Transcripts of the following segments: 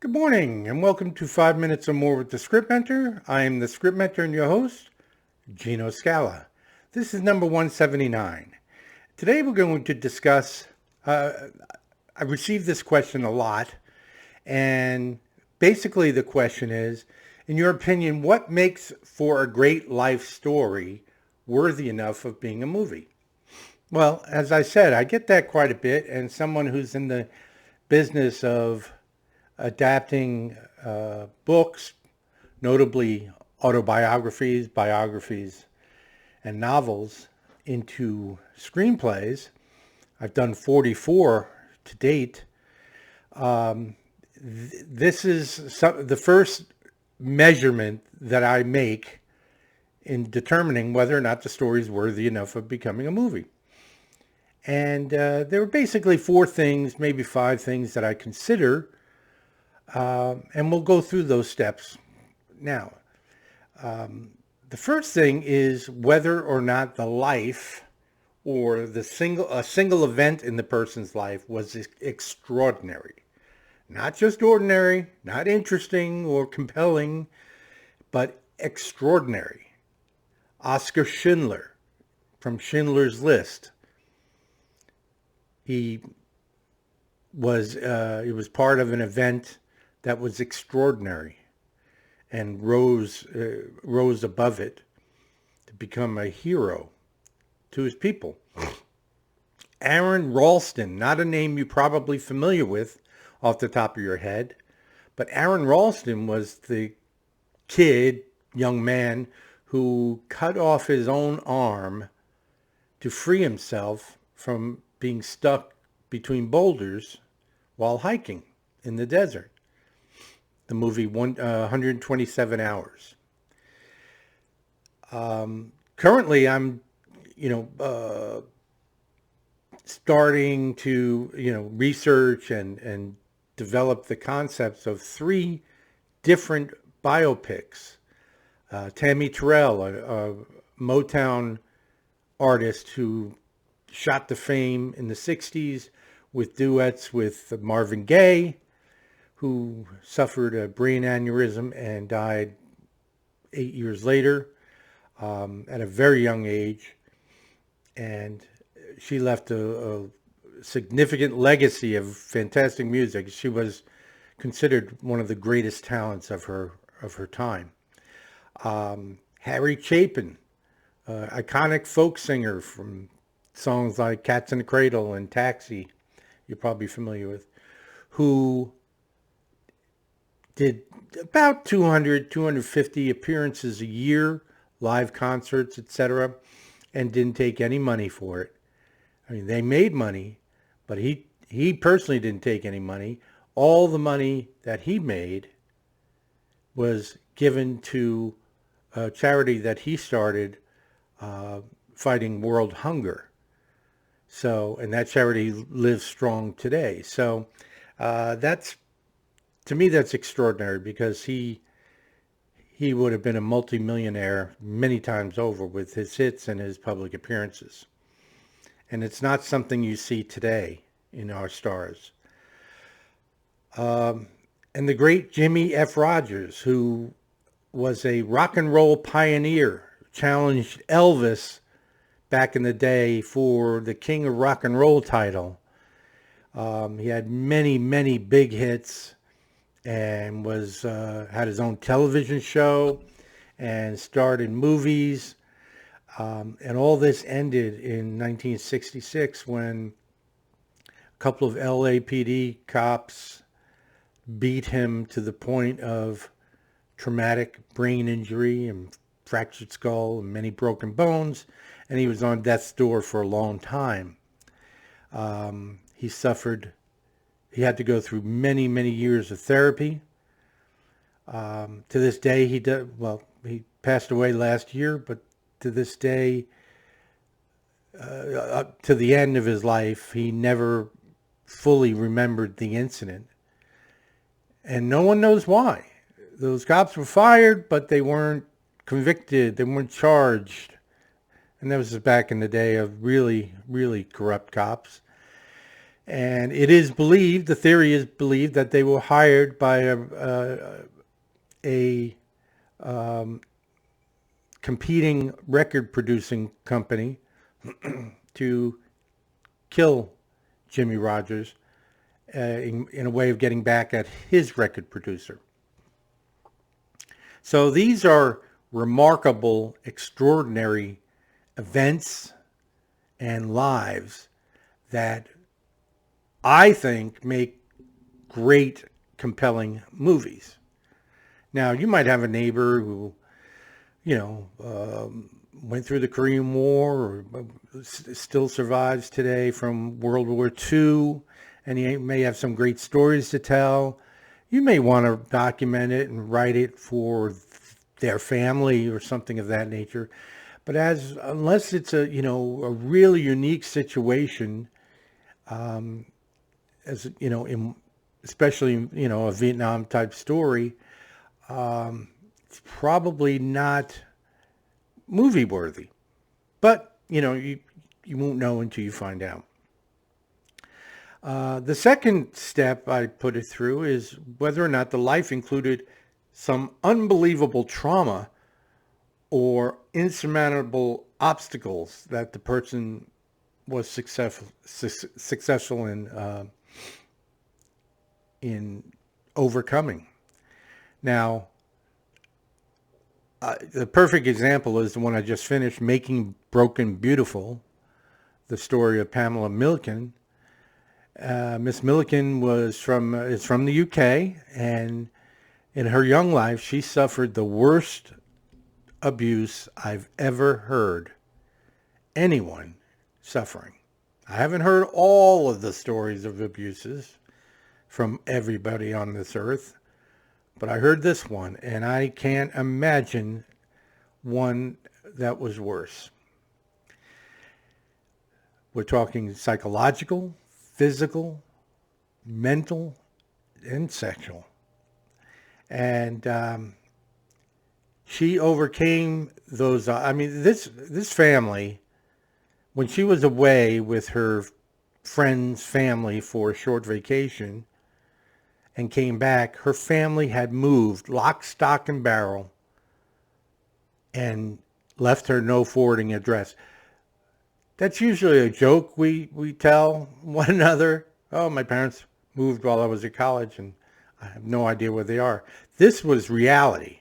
Good morning and welcome to 5 Minutes or More with the Script Mentor. I am the Script Mentor and your host, Gino Scala. This is number 179. Today we're going to discuss, I received this question a lot, and basically the question is, in your opinion, what makes for a great life story worthy enough of being a movie? Well, as I said, I get that quite a bit, and someone who's in the business of adapting books, notably autobiographies, biographies, and novels into screenplays. I've done 44 to date. This is the first measurement that I make in determining whether or not the story is worthy enough of becoming a movie. And there are basically four things, maybe five things that I consider, and we'll go through those steps now. The first thing is whether or not the life or a single event in the person's life was extraordinary. Not just ordinary, not interesting or compelling, but extraordinary. Oskar Schindler from Schindler's List. He was part of an event that was extraordinary and rose above it to become a hero to his people. Aaron Ralston, not a name you're probably familiar with off the top of your head, but Aaron Ralston was the young man who cut off his own arm to free himself from being stuck between boulders while hiking in the desert. The movie 127 Hours. Currently, I'm, starting to, research and develop the concepts of three different biopics. Tammy Terrell, a Motown artist who shot to fame in the 60s with duets with Marvin Gaye, who suffered a brain aneurysm and died 8 years later at a very young age. And she left a significant legacy of fantastic music. She was considered one of the greatest talents of her time. Harry Chapin, iconic folk singer from songs like Cats in the Cradle and Taxi, you're probably familiar with, who did about 250 appearances a year, live concerts, etc., and didn't take any money for it. I mean, they made money, but he personally didn't take any money. All the money that he made was given to a charity that he started fighting world hunger. So, and that charity lives strong today. So to me, that's extraordinary because he would have been a multimillionaire many times over with his hits and his public appearances. And it's not something you see today in our stars. And the great Jimmy F. Rogers, who was a rock and roll pioneer, challenged Elvis back in the day for the King of Rock and Roll title. He had many, many big hits and had his own television show and starred in movies. And all this ended in 1966 when a couple of LAPD cops beat him to the point of traumatic brain injury and fractured skull and many broken bones, and he was on death's door for a long time. He had to go through many, many years of therapy. To this day, he passed away last year, but to this day, up to the end of his life, he never fully remembered the incident. And no one knows why. Those cops were fired, but they weren't convicted. They weren't charged. And that was back in the day of really, really corrupt cops. And it is believed, the theory is believed, that they were hired by a competing record producing company to kill Jimmy Rogers in a way of getting back at his record producer. So these are remarkable, extraordinary events and lives that I think make great, compelling movies. Now, you might have a neighbor who, went through the Korean War or still survives today from World War II, and he may have some great stories to tell. You may want to document it and write it for their family or something of that nature. But unless it's a really unique situation, especially a Vietnam type story, it's probably not movie worthy. But you won't know until you find out. The second step I put it through is whether or not the life included some unbelievable trauma or insurmountable obstacles that the person was successful in overcoming. Now, the perfect example is the one I just finished, Making Broken Beautiful, the story of Pamela Milliken. Miss Milliken is from the UK, and in her young life, she suffered the worst abuse I've ever heard anyone suffering. I haven't heard all of the stories of abuses from everybody on this earth, but I heard this one, and I can't imagine one that was worse. We're talking psychological, physical, mental, and sexual. And she overcame those. This family, when she was away with her friend's family for a short vacation and came back, her family had moved lock, stock, and barrel and left her no forwarding address. That's usually a joke we tell one another. Oh, my parents moved while I was at college and I have no idea where they are. This was reality.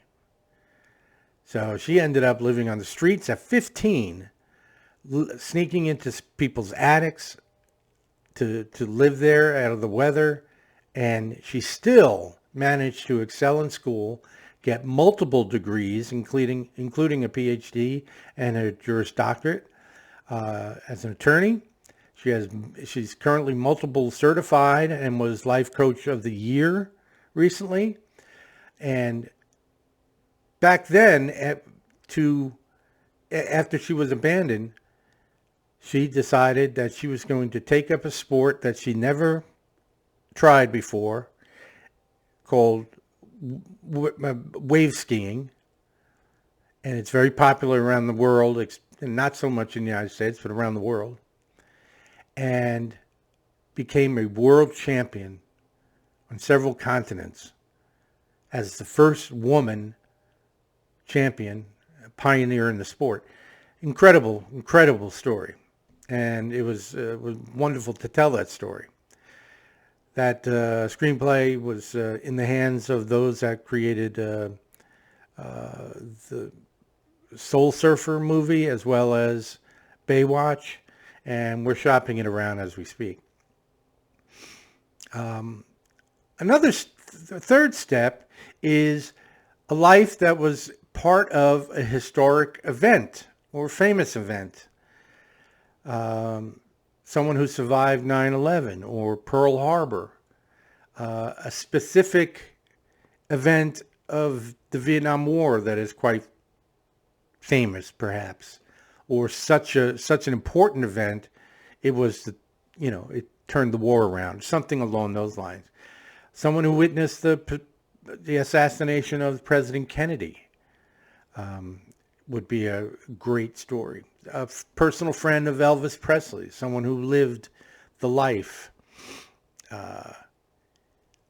So she ended up living on the streets at 15, sneaking into people's attics to live there out of the weather. And she still managed to excel in school, get multiple degrees, including a PhD and a Juris Doctorate as an attorney. She's currently multiple certified and was Life Coach of the Year recently. And back then, after she was abandoned, she decided that she was going to take up a sport that she never tried before, called wave skiing. And it's very popular around the world, and not so much in the United States, but around the world. And became a world champion on several continents as the first woman champion, pioneer in the sport. Incredible story. And it was wonderful to tell that story. That screenplay was in the hands of those that created the Soul Surfer movie as well as Baywatch, and we're shopping it around as we speak. Third step is a life that was part of a historic event or famous event. Someone who survived 9/11 or Pearl Harbor, a specific event of the Vietnam War that is quite famous, perhaps, or such an important event. It was it turned the war around, something along those lines. Someone who witnessed the assassination of President Kennedy would be a great story. A personal friend of Elvis Presley, someone who lived the life.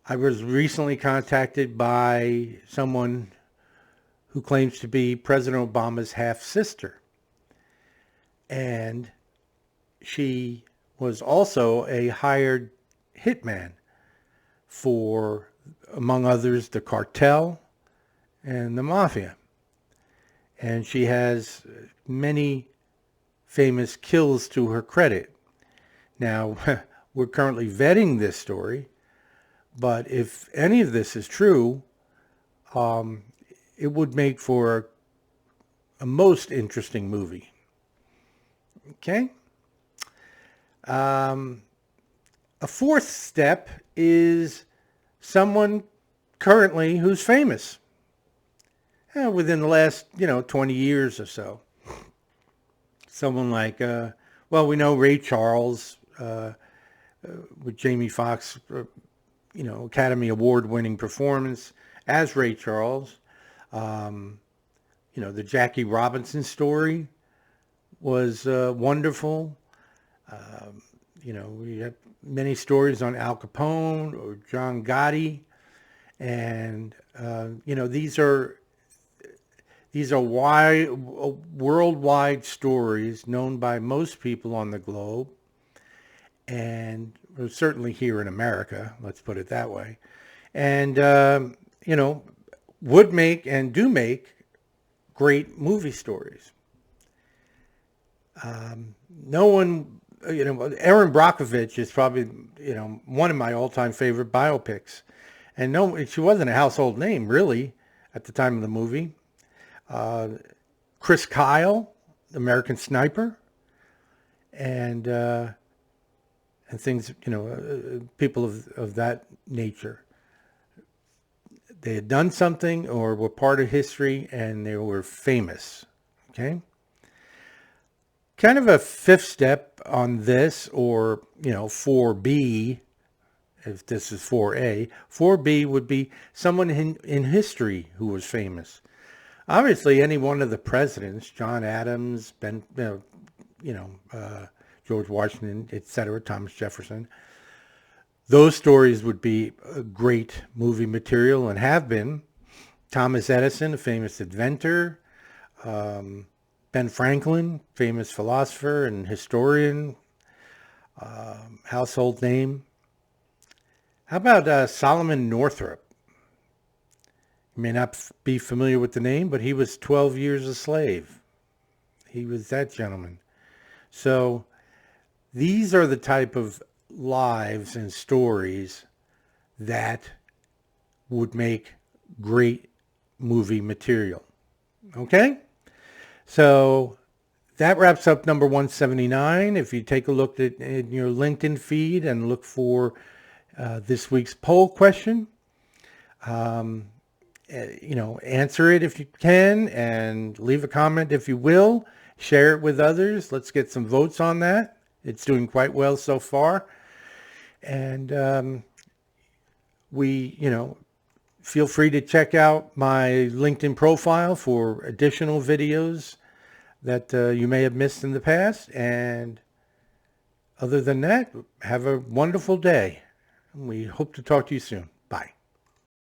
I was recently contacted by someone who claims to be President Obama's half-sister. And she was also a hired hitman for, among others, the cartel and the mafia. And she has many famous kills to her credit. Now, we're currently vetting this story, but if any of this is true, it would make for a most interesting movie. Okay? A fourth step is someone currently who's famous within the last, 20 years or so. Someone like, we know Ray Charles with Jamie Foxx, Academy Award-winning performance as Ray Charles. The Jackie Robinson story was wonderful. We have many stories on Al Capone or John Gotti, and these are worldwide stories known by most people on the globe, and certainly here in America, let's put it that way, and would make and do make great movie stories. No one, Erin Brockovich is probably, one of my all-time favorite biopics. And no, she wasn't a household name, really, at the time of the movie. Chris Kyle, American Sniper, and things, people of that nature. They had done something or were part of history, and they were famous. Okay? Kind of a fifth step on this, or, 4B, if this is 4A. 4B would be someone in history who was famous. Obviously, any one of the presidents, John Adams, George Washington, etc., Thomas Jefferson. Those stories would be a great movie material and have been. Thomas Edison, a famous inventor. Ben Franklin, famous philosopher and historian, household name. How about Solomon Northup? You may not be familiar with the name, but he was 12 years a slave. He was that gentleman. So these are the type of lives and stories that would make great movie material. Okay? So that wraps up number 179. If you take a look at in your LinkedIn feed and look for this week's poll question, answer it if you can, and leave a comment if you will. Share it with others. Let's get some votes on that. It's doing quite well so far. And feel free to check out my LinkedIn profile for additional videos that you may have missed in the past. And other than that, have a wonderful day. We hope to talk to you soon.